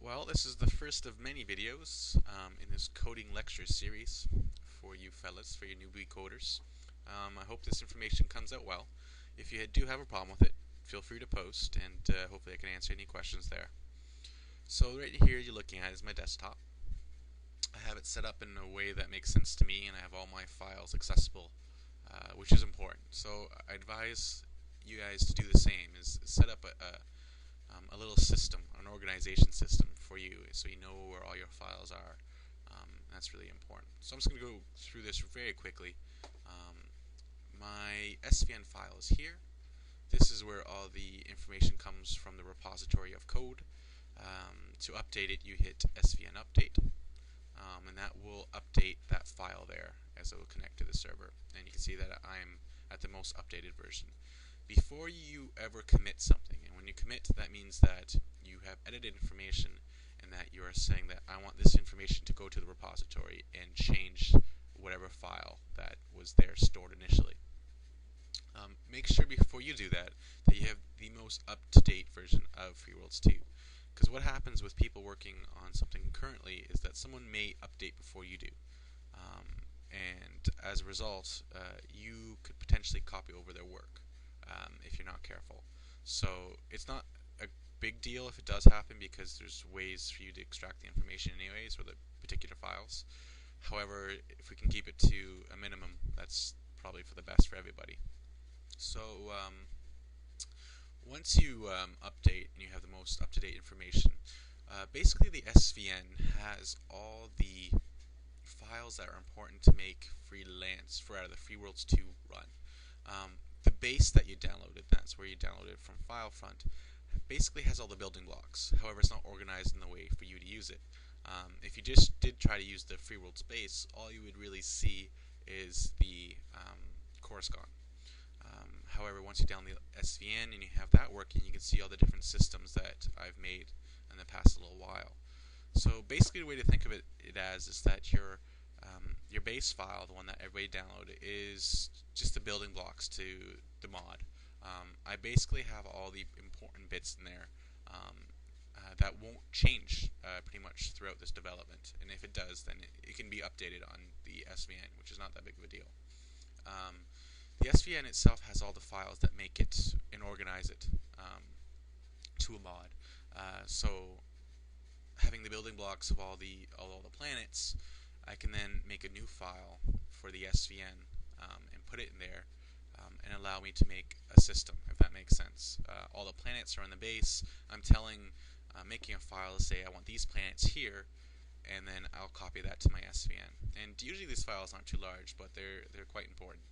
Well, this is the first of many videos in this coding lecture series for you fellas, for you newbie coders. I hope this information comes out well. If you do have a problem with it, feel free to post, and hopefully I can answer any questions there. So right here you're looking at is my desktop. I have it set up in a way that makes sense to me, and I have all my files accessible, which is important. So I advise you guys to do the same, is set up a little system, an organization system for you, so you know where all your files are. That's really important. So I'm just going to go through this very quickly. My SVN file is here. This is where all the information comes from the repository of code. To update it, you hit SVN update, and that will update that file there as it will connect to the server. And you can see that I'm at the most updated version. Before you ever commit something, and when you commit, that means that you have edited information and that you are saying that I want this information to go to the repository and change whatever file that was there stored initially. Make sure before you do that you have the most up-to-date version of Freeworlds 2. Because what happens with people working on something currently is that someone may update before you do. And as a result, you could potentially copy over their work if you're not careful. So it's not a big deal if it does happen, because there's ways for you to extract the information anyways, or the particular files. However, if we can keep it to a minimum, that's probably for the best for everybody. So once you update and you have the most up-to-date information, basically the SVN has all the files that are important to make freelance for out of the Freeworlds 2 run. The base that you downloaded, that's where you downloaded it from FileFront, basically has all the building blocks. However, it's not organized in the way for you to use it. If you just did try to use the Freeworlds base, all you would really see is the course gone. However, once you download the SVN and you have that working, you can see all the different systems that I've made in the past little while. So basically the way to think of it as is that your base file, the one that everybody downloaded, is just the building blocks to the mod. I basically have all the important bits in there that won't change pretty much throughout this development. And if it does, then it can be updated on the SVN, which is not that big of a deal. The SVN itself has all the files that make it and organize it to a mod. So having the building blocks of all the planets, I can then make a new file for the SVN and put it in there and allow me to make a system, if that makes sense. All the planets are in the base. I'm making a file to say I want these planets here, and then I'll copy that to my SVN. And usually these files aren't too large, but they're quite important.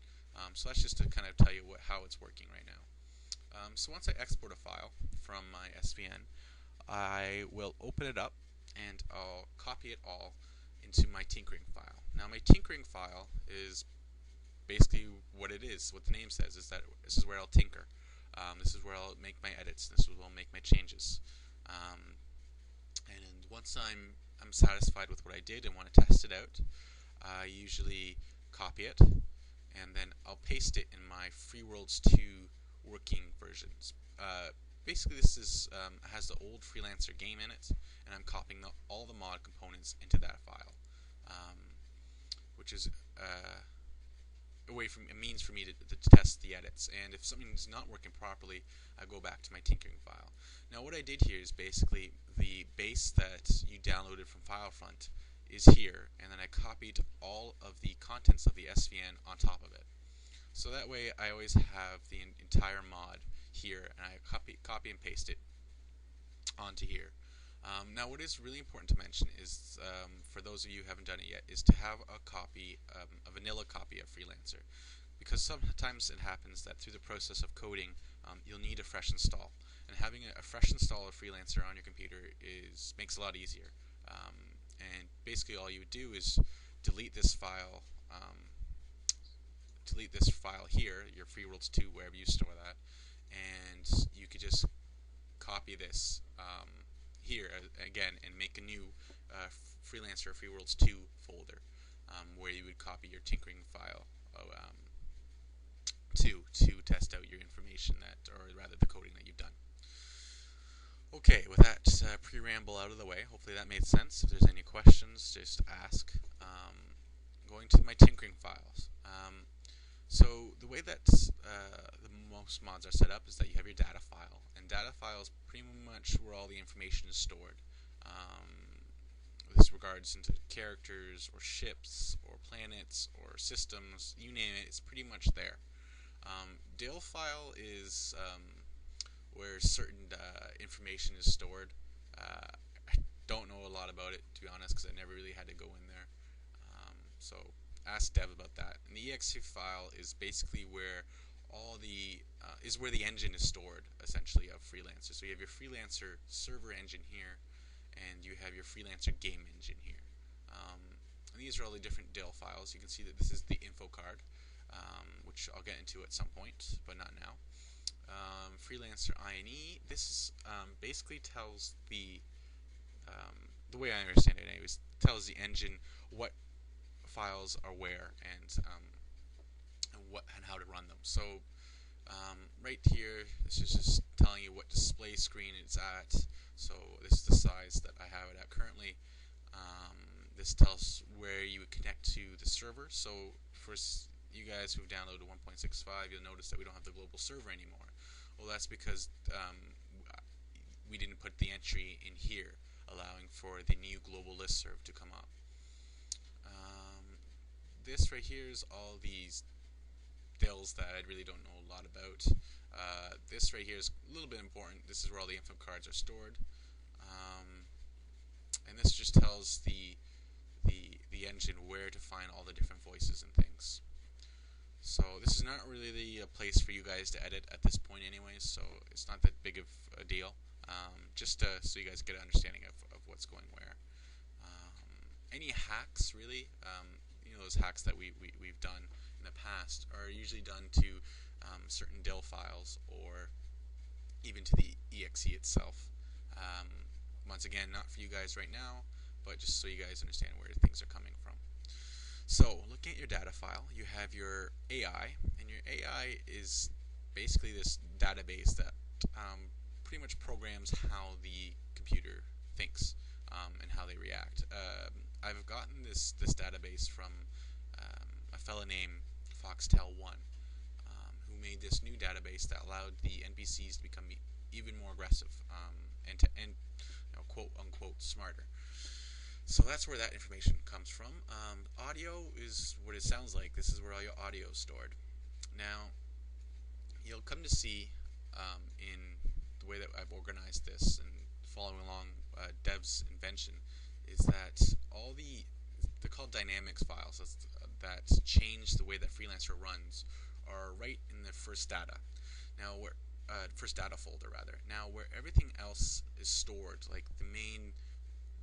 So that's just to kind of tell you how it's working right now. So once I export a file from my SVN, I will open it up and I'll copy it all into my tinkering file. Now my tinkering file is basically what it is, what the name says, is that this is where I'll tinker. This is where I'll make my edits. This is where I'll make my changes. And once I'm satisfied with what I did and want to test it out, I usually copy it and then I'll paste it in my Freeworlds 2 working versions. Basically, this has the old Freelancer game in it, and I'm copying all the mod components into that file, which is a means for me to test the edits. And if something's not working properly, I go back to my tinkering file. Now, what I did here is basically the base that you downloaded from FileFront is here, and then I copied all of the contents of the SVN on top of it. So that way I always have the entire mod here, and I copy and paste it onto here. Now what is really important to mention is, for those of you who haven't done it yet, is to have a copy, a vanilla copy of Freelancer. Because sometimes it happens that through the process of coding, you'll need a fresh install. And having a fresh install of Freelancer on your computer makes it a lot easier. And basically all you would do is delete this file here, your Freeworlds 2, wherever you store that, and you could just copy this here again and make a new Freelancer Freeworlds 2 folder where you would copy your tinkering file to test out your information or rather the coding that you've done. Okay, with that pre-ramble out of the way, hopefully that made sense. If there's any questions, just ask. Going to my tinkering files. So the way that the most mods are set up is that you have your data file, and data file is pretty much where all the information is stored. This regards into characters or ships or planets or systems, you name it, it's pretty much there. Dale file is where certain information is stored. I don't know a lot about it, to be honest, because I never really had to go in there. So ask Dev about that. And the exe file is basically where all the is where the engine is stored, essentially, of Freelancer. So you have your Freelancer server engine here, and you have your Freelancer game engine here. And these are all the different DIL files. You can see that this is the info card, which I'll get into at some point, but not now. Freelancer INE. This basically tells the way I understand it, anyways, tells the engine what files are where and how to run them. So right here, this is just telling you what display screen it's at. So this is the size that I have it at currently. This tells where you would connect to the server. So for you guys who've downloaded 1.65, you'll notice that we don't have the global server anymore. Well, that's because we didn't put the entry in here, allowing for the new global listserv to come up. This right here is all these DILs that I really don't know a lot about. This right here is a little bit important. This is where all the info cards are stored. And this just tells the engine where to find all the different voices and things. So this is not really a place for you guys to edit at this point anyways, so it's not that big of a deal. Just so you guys get an understanding of what's going where. Any hacks, really, those hacks that we've done in the past are usually done to certain DIL files or even to the exe itself. Once again, not for you guys right now, but just so you guys understand where things are coming from. So, looking at your data file, you have your AI, and your AI is basically this database that pretty much programs how the computer thinks and how they react. I've gotten this database from a fella named Foxtel1, who made this new database that allowed the NPCs to become even more aggressive and quote unquote smarter. So that's where that information comes from. Audio is what it sounds like. This is where all your audio is stored. Now, you'll come to see in the way that I've organized this and following along Dev's invention is that all they're called dynamics files that change the way that Freelancer runs are right in the first data. Now, first data folder rather. Now, where everything else is stored, like the main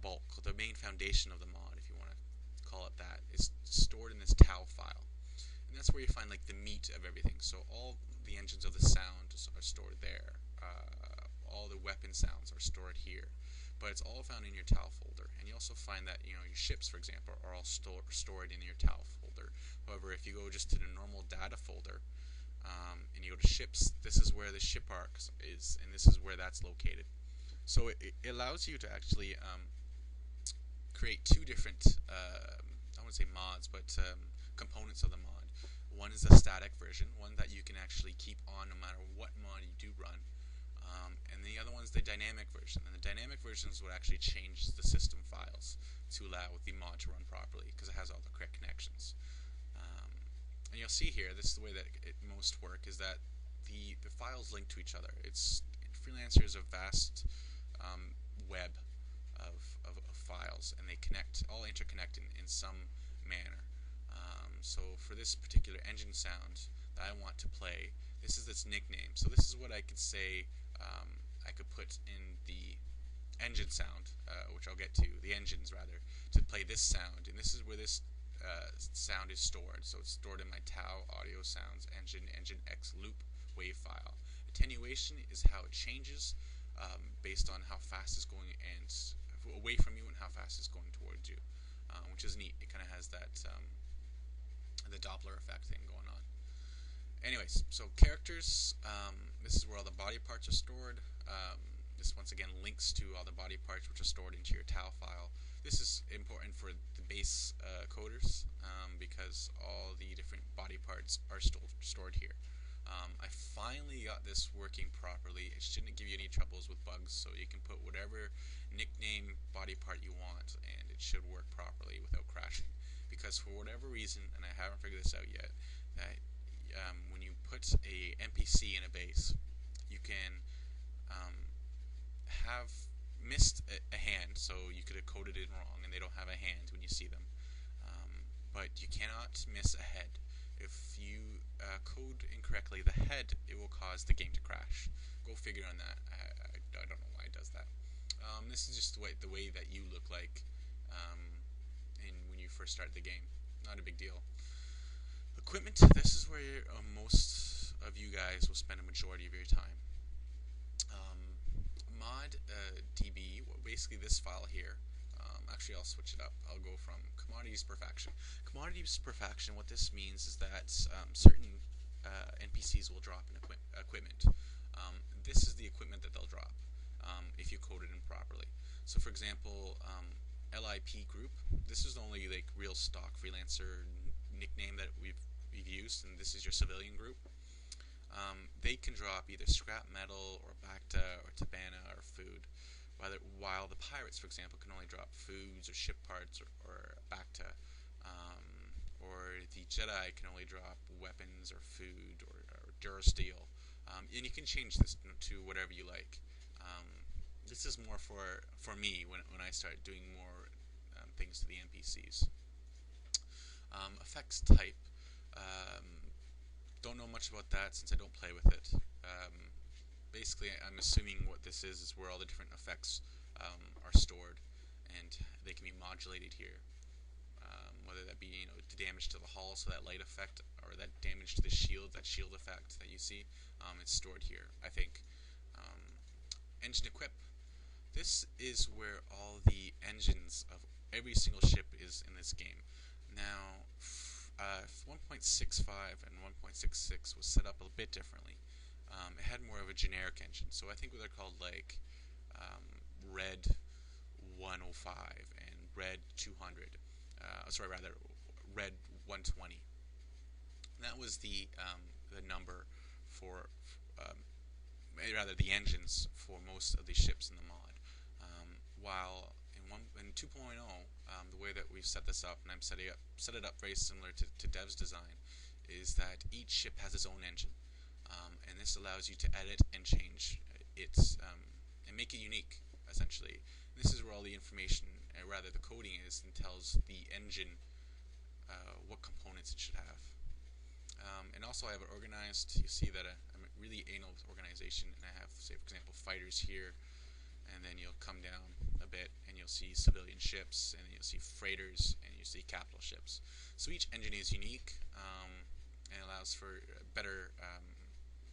bulk, the main foundation of the mod, if you want to call it that, is stored in this TOW file. And that's where you find like the meat of everything. So all the engines of the sound are stored there. All the weapon sounds are stored here. But it's all found in your TOW folder. And you also find that your ships, for example, are all stored in your TOW folder. However, if you go just to the normal data folder, and you go to ships, this is where the ship arc is, and this is where that's located. So it allows you to actually create two different, I wouldn't say mods, but components of the mod. One is the static version, one that you can actually keep on no matter what mod you do run. And the other one is the dynamic version. And the dynamic version is what actually changes the system files to allow the mod to run properly, because it has all the correct connections. And you'll see here, this is the way that it most work, is that the files link to each other. Freelancer is a vast web of files, and they all interconnect in some manner. So for this particular engine sound that I want to play, this is its nickname. So this is what I could say I could put in the engine sound, which I'll get to, the engines rather, to play this sound. And this is where this sound is stored. So it's stored in my TOW audio sounds engine X loop wave file. Attenuation is how it changes based on how fast it's going and away from you and how fast it's going towards you, which is neat. It kind of has that the Doppler effect thing going on. Anyways, so characters, this is where all the body parts are stored. this once again links to all the body parts which are stored into your tile file. This is important for the base coders because all the different body parts are stored here. I finally got this working properly. It shouldn't give you any troubles with bugs, so you can put whatever nickname body part you want and it should work properly without crashing. Because for whatever reason, and I haven't figured this out yet, that when you put a NPC in a base, you can have missed a hand, so you could have coded it wrong and they don't have a hand when you see them. But you cannot miss a head. If you code incorrectly the head, it will cause the game to crash. Go figure on that. I don't know why it does that. This is just the way that you look like when you first start the game. Not a big deal. Equipment, this is where most of you guys will spend a majority of your time. Mod DB, basically this file here. Actually, I'll switch it up. I'll go from Commodities per faction. Commodities per faction, what this means is that certain NPCs will drop an equipment. This is the equipment that they'll drop if you code it in properly. So, for example, LIP group. This is the only real stock freelancer nickname that we've used, and this is your civilian group. They can drop either scrap metal or Bacta or Tabana or food, while the pirates, for example, can only drop foods or ship parts or Bacta, or the Jedi can only drop weapons or food or Durasteel. And you can change this to whatever you like. This is more for me when I start doing more things to the NPCs. Effects type. Don't know much about that since I don't play with it. Basically, I'm assuming what this is where all the different effects are stored, and they can be modulated here. Whether that be the damage to the hull, so that light effect, or that damage to the shield, that shield effect that you see, it's stored here. I think. Engine equip. This is where all the engines of every single ship is in this game. Now, 1.65 and 1.66 was set up a bit differently. It had more of a generic engine, so I think they're called Red 105 and Red 200. Red 120. And that was the number for, the engines for most of the ships in the mod. While in 2.0, the way that we've set this up, and I'm set it up very similar to Dev's design, is that each ship has its own engine, and this allows you to edit and change it and make it unique, essentially. And this is where all the information, the coding is, and tells the engine what components it should have. And also I have it organized. You see that I'm really anal with organization, and I have, say, for example, fighters here, and then you'll come down a bit and you'll see civilian ships, and then you'll see freighters, and you'll see capital ships. So each engine is unique and allows for better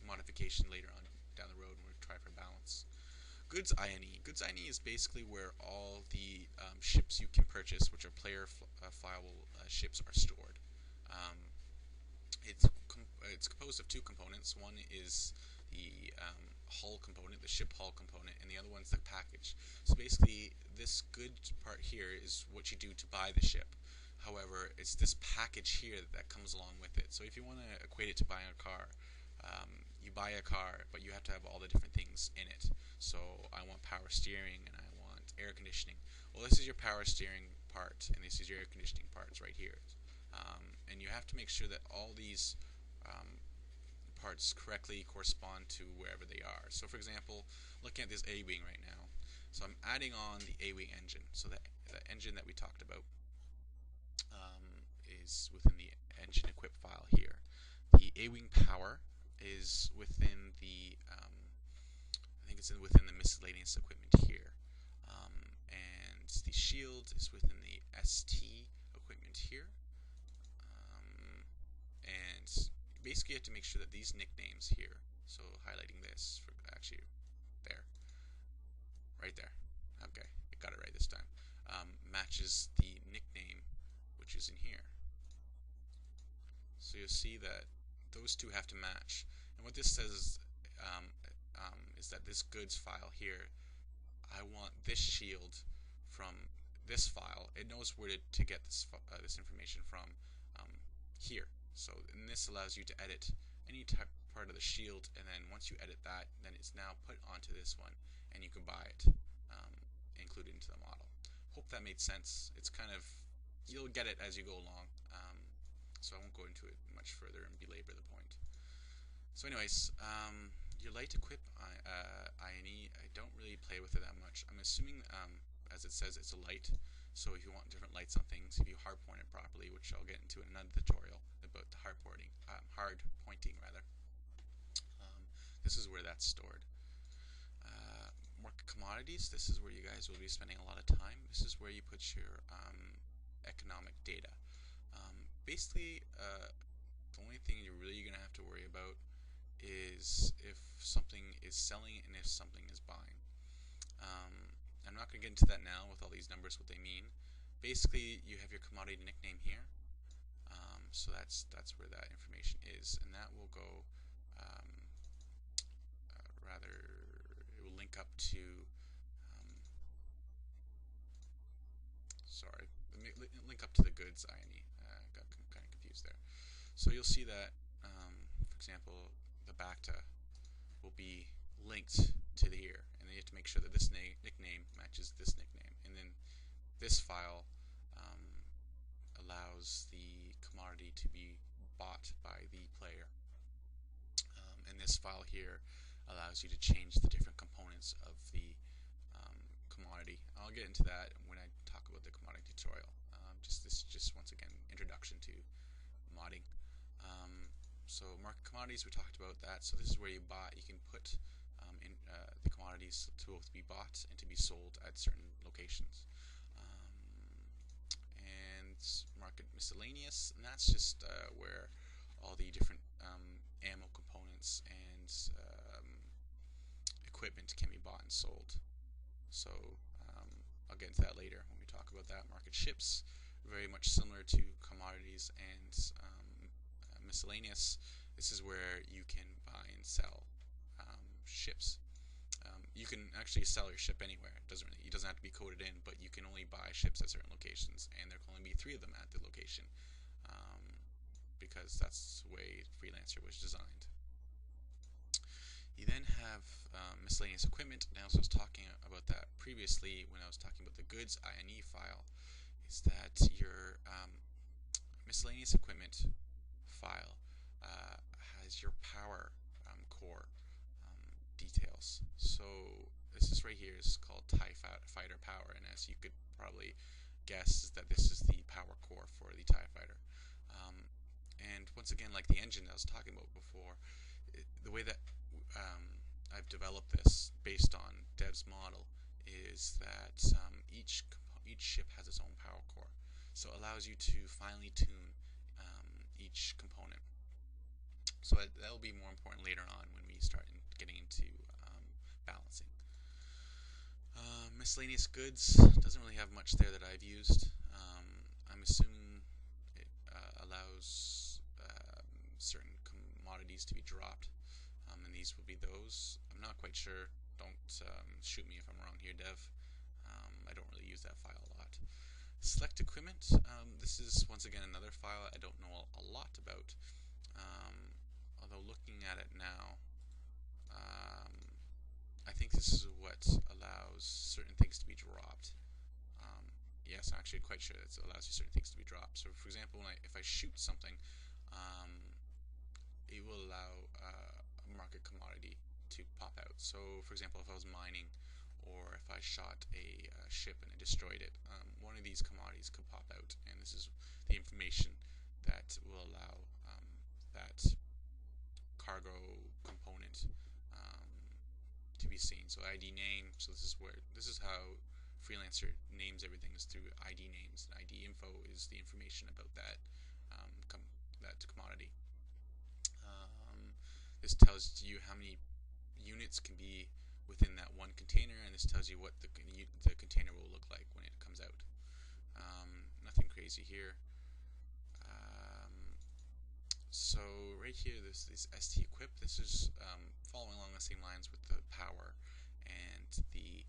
modification later on down the road when we try for balance. Goods INE. Goods INE is basically where all the ships you can purchase, which are player fileable ships, are stored. It's composed of two components. One is the hull component, the ship hull component, and the other one's the package. So basically, this good part here is what you do to buy the ship. However, it's this package here that comes along with it. So if you want to equate it to buying a car, you buy a car, but you have to have all the different things in it. So I want power steering, and I want air conditioning. Well, this is your power steering part, and this is your air conditioning parts right here. And you have to make sure that all these parts correctly correspond to wherever they are. So for example, looking at this A-Wing right now, so I'm adding on the A-Wing engine. So the engine that we talked about is within the engine equip file here. The A-Wing power is within the, I think it's within the miscellaneous equipment here. And the shield is within the ST equipment here. And basically you have to make sure that these nicknames here, so highlighting this, actually there, right there, okay, I got it right this time, matches the nickname which is in here. So you'll see that those two have to match. And what this says is that this goods file here I want this shield from this file. It knows where to get this information from here. So, and this allows you to edit any type part of the shield, and then once you edit that, then it's now put onto this one, and you can buy it, included into the model. Hope that made sense. It's kind of, you'll get it as you go along, so I won't go into it much further and belabor the point. So anyways, your light equip INE, I don't really play with it that much. I'm assuming, as it says, it's a light, so if you want different lights on things, if you hard point it properly, which I'll get into in another tutorial about the hard pointing rather. This is where that's stored. Market commodities, this is where you guys will be spending a lot of time. This is where you put your economic data. Basically, the only thing you're really going to have to worry about is if something is selling and if something is buying. I'm not going to get into that now with all these numbers, what they mean. Basically, you have your commodity nickname here. So that's where that information is, and that will go it will link up to link up to the goods INE. Got kind of confused there. So you'll see that, for example, the BACTA will be linked to here, and then you have to make sure that this nickname matches this nickname, and then this file allows the commodity to be bought by the player, and this file here allows you to change the different components of the commodity. I'll get into that when I talk about the commodity tutorial. Just once again, introduction to modding. So market commodities, we talked about that. So this is where you buy. You can put in the commodities to both be bought and to be sold at certain locations. And market miscellaneous, and that's just where all the different ammo components and equipment can be bought and sold. So I'll get into that later when we talk about that. Market ships, very much similar to commodities and miscellaneous. This is where you can buy and sell ships. You can actually sell your ship anywhere. It doesn't have to be coded in, but you can only buy ships at certain locations, and there can only be 3 of them at the location, because that's the way Freelancer was designed. You then have miscellaneous equipment. Now, as I was talking about that previously when I was talking about the goods INE file, is that your miscellaneous equipment file has your power core details. So this is right here is called TIE Fighter Power, and as you could probably guess, that this is the power core for the TIE Fighter. And once again, like the engine that I was talking about before, the way that I've developed this based on Dev's model is that each ship has its own power core, so it allows you to finely tune each component. So that will be more important later on when we start getting into balancing. Miscellaneous goods doesn't really have much there that I've used. I'm assuming it allows certain commodities to be dropped, and these will be those. I'm not quite sure. Don't shoot me if I'm wrong here, Dev. I don't really use that file a lot. Select equipment. This is once again another file I don't know a lot about. Although looking at it now, I think this is what allows certain things to be dropped. Yes, I'm actually quite sure that it allows you certain things to be dropped. So, for example, if I shoot something, it will allow a market commodity to pop out. So, for example, if I was mining, or if I shot a ship and I destroyed it, one of these commodities could pop out, and this is the information that will allow that cargo component to be seen. So ID name. So this is how Freelancer names everything, is through ID names, and ID info is the information about that that commodity. This tells you how many units can be within that one container, and this tells you what the container will look like when it comes out. Nothing crazy here. So right here, this is ST equip. This is following along the same lines with the power and the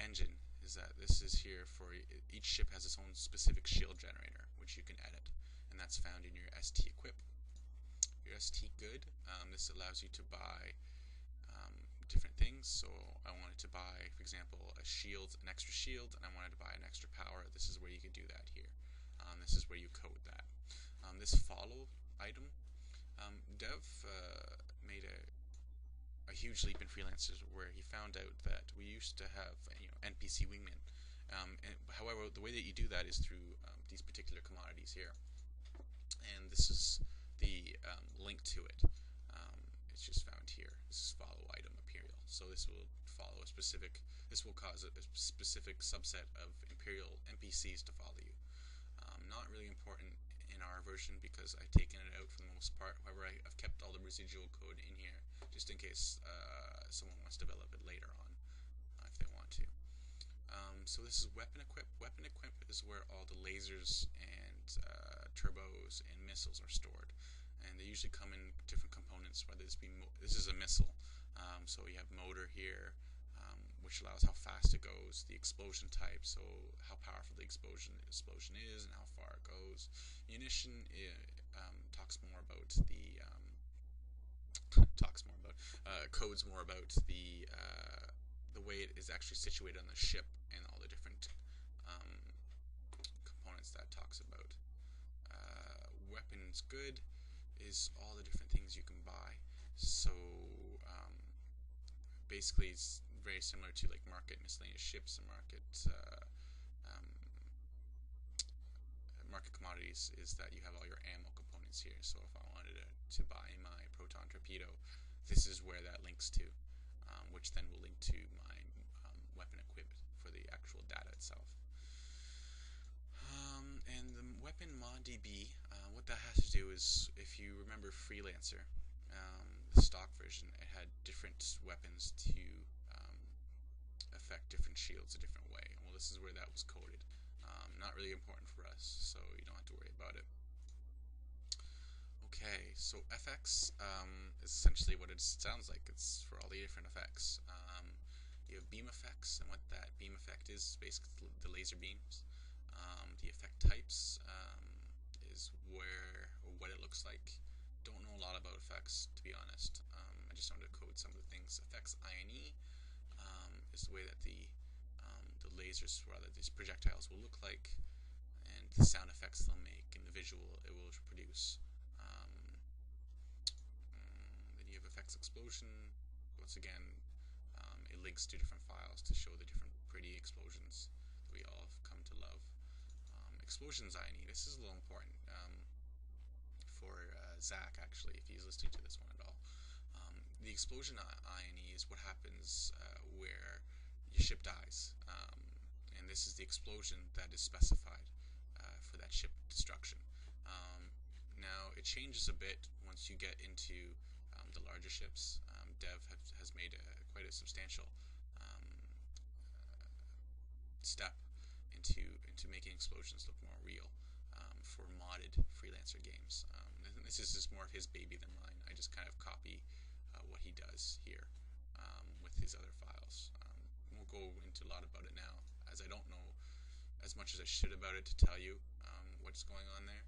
engine is that this is here for each ship has its own specific shield generator, which you can edit, and that's found in your ST equip. Your ST good. This allows you to buy different things. So I wanted to buy, for example, a shield, an extra shield, and I wanted to buy an extra power. This is where you can do that here. This is where you code that. This follow item, Dev made a huge leap in freelancers where he found out that we used to have NPC wingmen. However, the way that you do that is through these particular commodities here, and this is the link to it. It's just found here. This is follow item Imperial. So this will follow a specific. This will cause a specific subset of Imperial NPCs to follow you. Not really important in our version because I've taken it out for the most part. However, I've kept all the residual code in here just in case someone wants to develop it later on if they want to. So this is weapon equip. Weapon equip is where all the lasers and turbos and missiles are stored, and they usually come in different components. Whether this is a missile, so you have motor here, which allows how fast it goes, the explosion type, so how powerful the explosion is and how far it goes. Munition talks more about codes more about the way it is actually situated on the ship and all the different components that talks about. Weapons good is all the different things you can buy. So basically, it's very similar to like market miscellaneous ships and market commodities. Is that you have all your ammo components here. So if I wanted to buy my proton torpedo, this is where that links to, which then will link to my weapon equip for the actual data itself. And the weapon ModDB, what that has to do is, if you remember Freelancer, the stock version, it had different weapons to affect different shields a different way. Well, this is where that was coded. Not really important for us, so you don't have to worry about it. Okay, so FX is essentially what it sounds like. It's for all the different effects. You have beam effects, and what that beam effect is basically the laser beams. The effect types is what it looks like. Don't know a lot about effects, to be honest. I just wanted to code some of the things. Effects INE is the way that the lasers, rather these projectiles, will look like, and the sound effects they'll make, and the visual it will produce. Then you have effects explosion. Once again, it links to different files to show the different pretty explosions that we all have come to love. Explosions INE. This is a little important for Zach, actually, if he's listening to this one at all. The explosion INE is what happens where your ship dies, and this is the explosion that is specified for that ship destruction. Now, it changes a bit once you get into the larger ships. Dev has made quite a substantial step into making explosions look more real for modded freelancer games. This is just more of his baby than mine. I just kind of copy what he does here with his other files. Won't go into a lot about it now, as I don't know as much as I should about it to tell you what's going on there.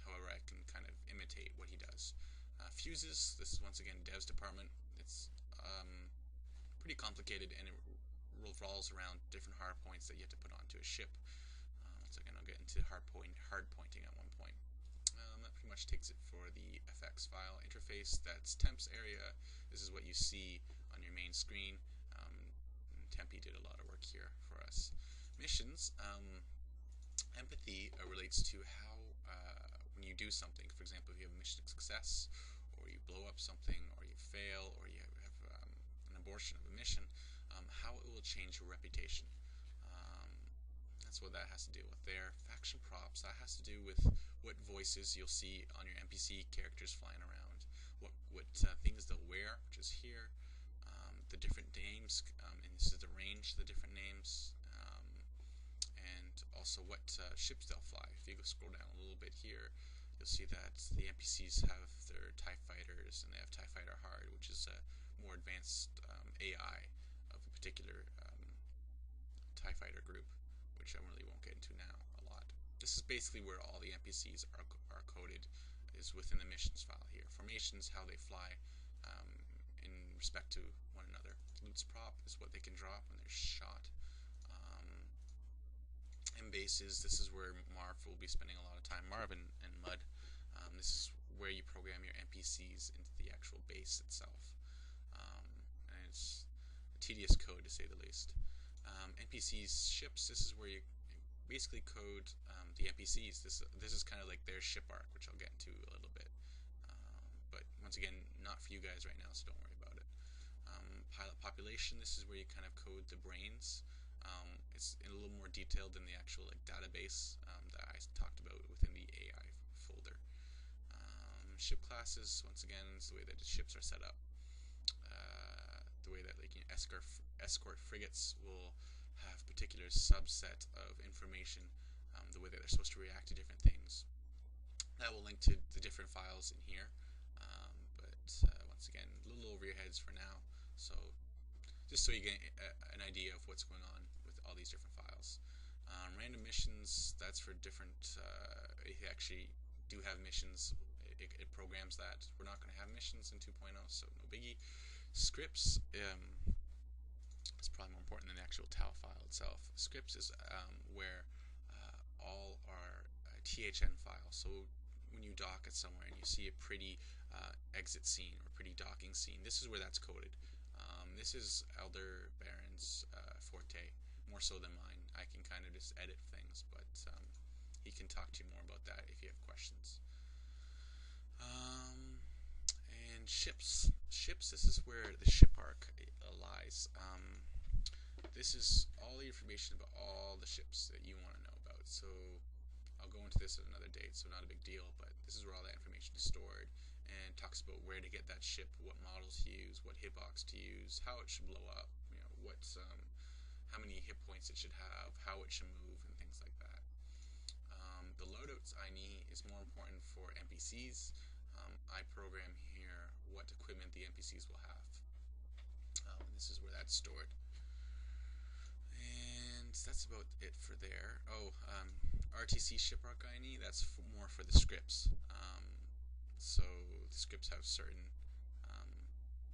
However, I can kind of imitate what he does. Fuses, this is once again Dev's department. It's pretty complicated, and it revolves around different hard points that you have to put onto a ship. Once again, I'll get into hard pointing at one point. That pretty much takes it for the FX file interface. That's temps area. This is what you see on your main screen. Tempe did a lot of work here for us. Missions. Empathy relates to how when you do something, for example, if you have a mission success, or you blow up something, or you fail, or you have an abortion of a mission, how it will change your reputation. That's what that has to do with there. Faction props, that has to do with what voices you'll see on your NPC characters flying around, what things they'll wear, which is here, the different names, and this is the range of the different names, and also what ships they'll fly. If you go scroll down a little bit here, you'll see that the NPCs have their TIE fighters, and they have TIE Fighter Hard, which is a more advanced AI of a particular TIE Fighter group, which I really won't get into now a lot. This is basically where all the NPCs are coded, is within the missions file here. Formations, how they fly in respect to one another. Loot's prop is what they can drop when they're shot. And bases, this is where Marv will be spending a lot of time. Marv and Mud. This is where you program your NPCs into the actual base itself. And it's a tedious code, to say the least. NPCs, ships, this is where you basically code the NPCs. This is kind of like their ship arc, which I'll get into a little bit. But once again, not for you guys right now, so don't worry about it. Pilot population, this is where you kind of code the brains. It's a little more detailed than the actual database that I talked about within the AI folder. Ship classes, once again, is the way that the ships are set up. The way that escort frigates will have particular subset of information, the way that they're supposed to react to different things. That will link to the different files in here. But once again, a little over your heads for now. So just so you get an idea of what's going on with all these different files. Random missions, that's for different, if you actually do have missions, it programs that. We're not going to have missions in 2.0, so no biggie. Scripts, it's probably more important than the actual TAL file itself. Scripts is where all our THN files, so when you dock at somewhere and you see a pretty exit scene or pretty docking scene, this is where that's coded. This is Elder Baron's forte, more so than mine. I can kind of just edit things, but he can talk to you more about that if you have questions. And ships. Ships, this is where the ship arc lies. This is all the information about all the ships that you want to know about. So I'll go into this at another date, so not a big deal, but this is where all that information is stored, and talks about where to get that ship, what models to use, what hitbox to use, how it should blow up, how many hit points it should have, how it should move, and things like that. The loadouts I need is more important for NPCs. I program here what equipment the NPCs will have. And this is where that's stored. And that's about it for there. RTC ship arc INE, that's more for the scripts. So the scripts have certain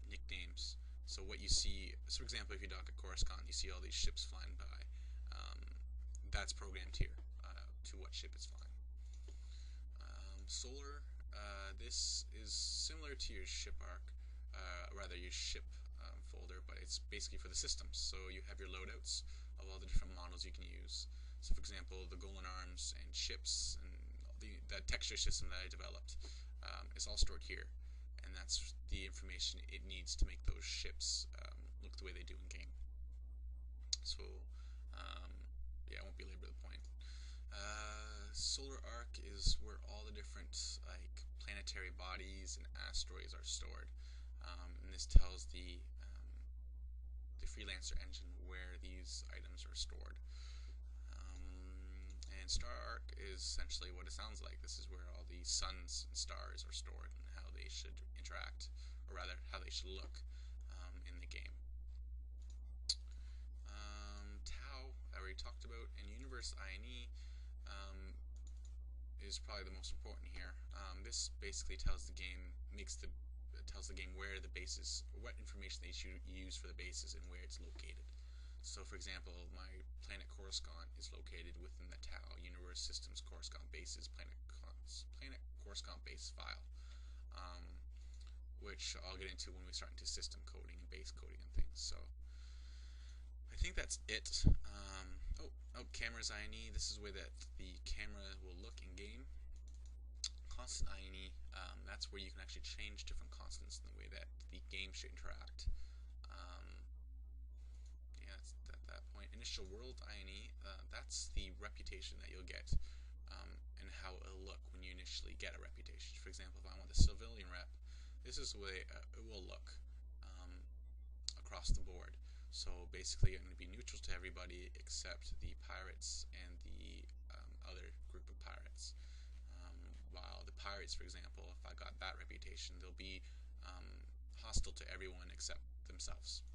nicknames. So what you see, so for example, if you dock at Coruscant, you see all these ships flying by. That's programmed here to what ship is flying. Solar, this is similar to your ship arc, rather your ship folder, but it's basically for the systems. So you have your loadouts of all the different models you can use. So for example, the Golden Arms and ships and that texture system that I developed is all stored here, and that's the information it needs to make those ships look the way they do in game. So yeah, I won't belabor the point. Solar arc is where all the different planetary bodies and asteroids are stored, and this tells the Freelancer engine where these items are stored. And star arc is essentially what it sounds like. This is where all the suns and stars are stored and how they should interact, or rather how they should look in the game. Tau, I already talked about, and Universe INE is probably the most important here. This basically tells the game, where the bases, what information they should use for the bases and where it's located. So for example, my planet Coruscant is located within the Tau Universe Systems Coruscant Bases planet Coruscant base file, which I'll get into when we start into system coding and base coding and things. So I think that's it. Cameras INE, this is the way that the camera will look in game. Constant INE, that's where you can actually change different constants in the way that the game should interact. That's at that point. Initial world INE, that's the reputation that you'll get, and how it'll look when you initially get a reputation. For example, if I want the civilian rep, this is the way it will look across the board. So basically, I'm going to be neutral to everybody except the pirates and the other group of pirates. While the pirates, for example, if I got that reputation, they'll be hostile to everyone except themselves.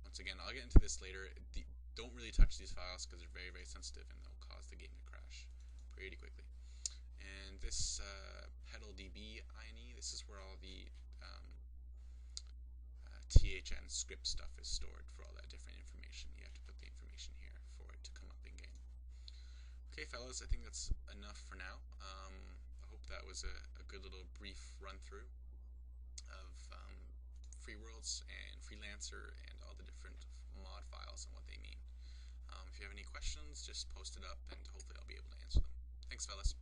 Once again, I'll get into this later. don't really touch these files because they're very, very sensitive and they'll cause the game to crash pretty quickly. And this pedal DB INE, this is where all the THN script stuff is stored for all that different information. You have to put the information here for it to come up in game. Okay, fellas, I think that's enough for now. I hope that was a good little brief run through of Freeworlds and Freelancer and all the different mod files and what they mean. If you have any questions, just post it up and hopefully I'll be able to answer them. Thanks, fellas.